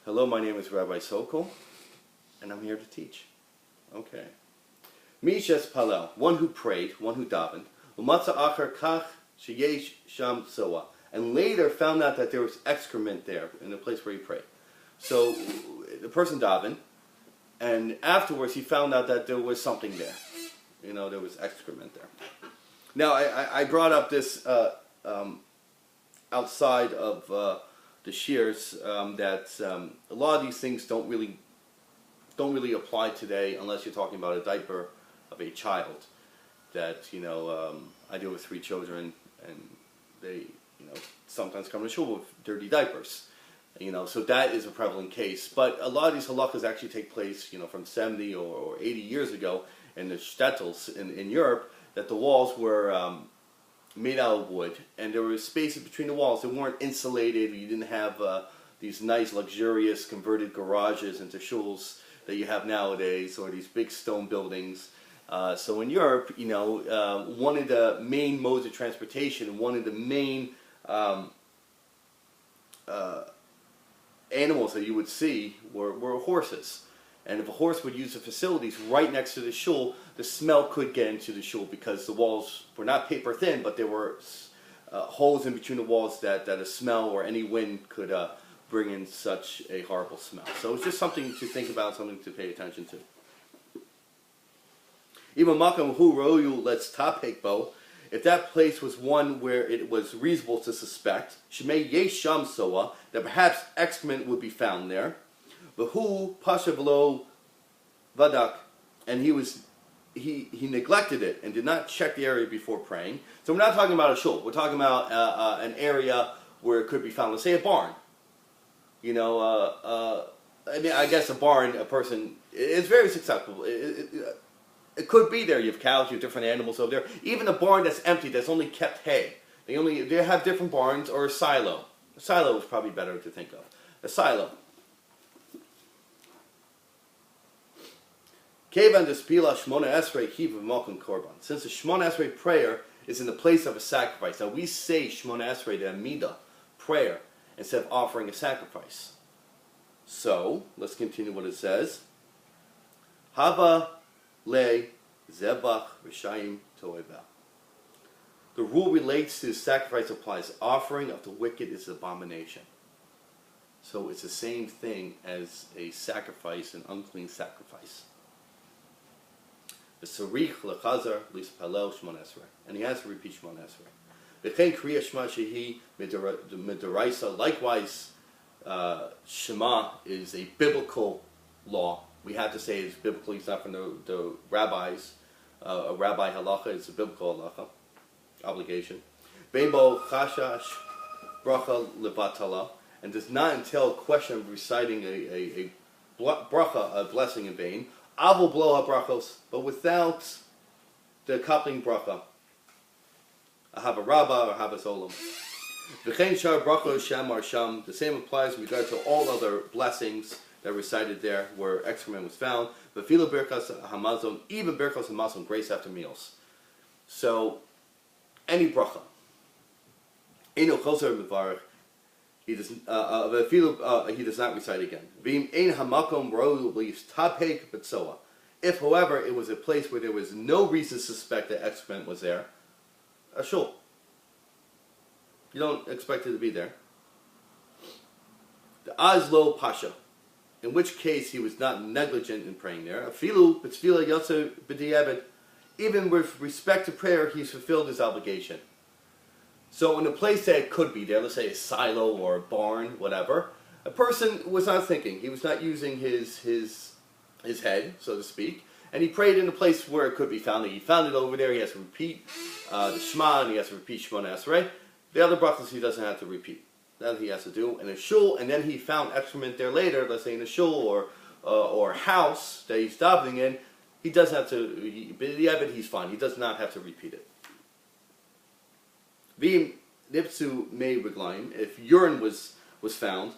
Hello, my name is Rabbi Sokol, and I'm here to teach. Okay. Mishes Palel, one who prayed, one who davened, umatza achar kach sheyesh sham soa, and later found out that there was excrement there in the place where he prayed. So the person davened, and afterwards he found out that there was something there. There was excrement there. Now I brought up this outside of the shears that a lot of these things don't really apply today unless you're talking about a diaper of a child. That I deal with 3 children, and they sometimes come to shul with dirty diapers. So that is a prevalent case. But a lot of these halachas actually take place from 70 or 80 years ago in the shtetls in Europe, that the walls were made out of wood, and there were spaces between the walls. They weren't insulated. You didn't have these nice, luxurious converted garages into shuls that you have nowadays, or these big stone buildings. So in Europe, one of the main modes of transportation, one of the main animals that you would see were horses. And if a horse would use the facilities right next to the shul, the smell could get into the shul because the walls were not paper thin, but there were holes in between the walls that a smell or any wind could bring in such a horrible smell. So it's just something to think about, something to pay attention to. Even makam hu royu let's tapek bo, if that place was one where it was reasonable to suspect, shemei yesham soa, that perhaps excrement would be found there. V'hu pashavlo vadak, and he neglected it and did not check the area before praying. So we're not talking about a shul. We're talking about an area where it could be found. Let's say a barn. I guess a barn, a person, it's very susceptible. It could be there. You have cows, you have different animals over there. Even a barn that's empty, that's only kept hay. They have different barns, or a silo. A silo is probably better to think of. A silo. Kevan despila Shmona Esrei hiv malkum korban. Since the Shmona Esrei prayer is in the place of a sacrifice, now we say Shmona Esrei, the Amida, prayer, instead of offering a sacrifice. So let's continue what it says. Hava le zebach rishayim toeva. The rule relates to the sacrifice applies. Offering of the wicked is an abomination. So it's the same thing as a sacrifice, an unclean sacrifice. Sarich lechazar lispalel Shmona Esrei, and he has to repeat Shmona Esrei. V'chein kriya Shema shehi midaraisa. Likewise, Shema is a biblical law. We have to say it's biblical. It's not from the rabbis. A rabbi halacha is a biblical halacha obligation. Bebo chashash bracha levatala, and does not entail a question of reciting a bracha, a blessing in vain. Avol blow brachos, but without the accompanying bracha. Ahava Rabba or Ahavas olam. V'chein shar brachos sham ar sham. The same applies in regard to all other blessings that are recited there where excrement was found. V'filu berkas hamazon, even berkas hamazon, grace after meals. So any bracha. Eino choser mevarich. He does not recite again. If, however, it was a place where there was no reason to suspect that excrement was there, a shul. You don't expect it to be there. The azlo pasha, in which case he was not negligent in praying there. Even with respect to prayer, he's fulfilled his obligation. So in a place that it could be there, let's say a silo or a barn, whatever, a person was not thinking. He was not using his head, so to speak, and he prayed in a place where it could be found. He found it over there. He has to repeat the Shema, and he has to repeat Shmona Esrei. The other brachos he doesn't have to repeat. That he has to do in a shul, and then he found excrement there later, let's say in a shul or house that he's davening in. He doesn't have to. He's fine. He does not have to repeat it. If urine was found,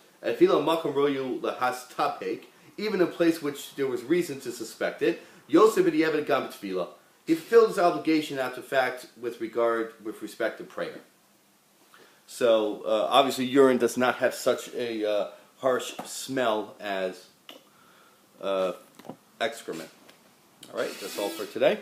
even in a place which there was reason to suspect it, he fulfilled his obligation after fact with respect to prayer. So obviously urine does not have such a harsh smell as excrement. All right, that's all for today.